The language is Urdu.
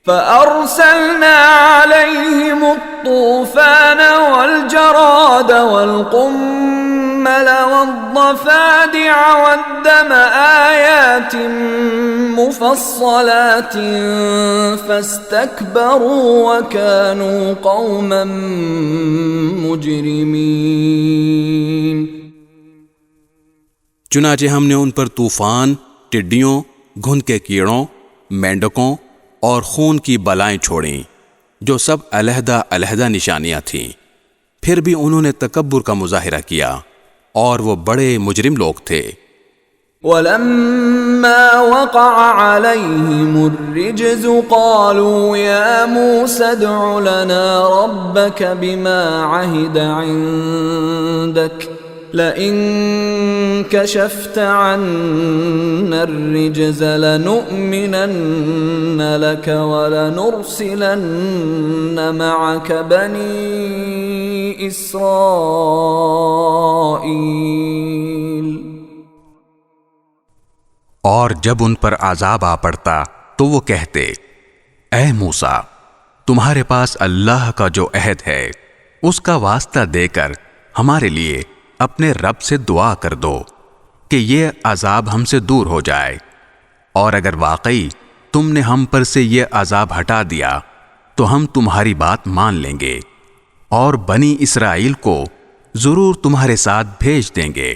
فأرسلنا عليهم الطوفان والجراد والقمل والضفادع والدم آيات مفصلات فاستكبروا وكانوا قوما مجرمين۔ چنانچہ ہم نے ان پر طوفان، ٹڈیوں، گھن کے کیڑوں، مینڈکوں اور خون کی بلائیں چھوڑیں، جو سب علیحدہ علیحدہ نشانیاں تھیں۔ پھر بھی انہوں نے تکبر کا مظاہرہ کیا اور وہ بڑے مجرم لوگ تھے۔ وَلَمَّا وَقَعَ عَلَيْهِمُ الرِّجْزُ قَالُوا يَا مُوسَى ادْعُ لَنَا رَبَّكَ بِمَا عَهِدَ عِندَكَ لَئِن كَشَفْتَ عَنَّا الرِّجْزَ لَنُؤْمِنَنَّ لَكَ وَلَنُرْسِلَنَّ مَعَكَ بَنِي إِسْرَائِيلَ۔ اور جب ان پر عذاب آ پڑتا تو وہ کہتے، اے موسیٰ، تمہارے پاس اللہ کا جو عہد ہے اس کا واسطہ دے کر ہمارے لیے اپنے رب سے دعا کر دو کہ یہ عذاب ہم سے دور ہو جائے، اور اگر واقعی تم نے ہم پر سے یہ عذاب ہٹا دیا تو ہم تمہاری بات مان لیں گے اور بنی اسرائیل کو ضرور تمہارے ساتھ بھیج دیں گے۔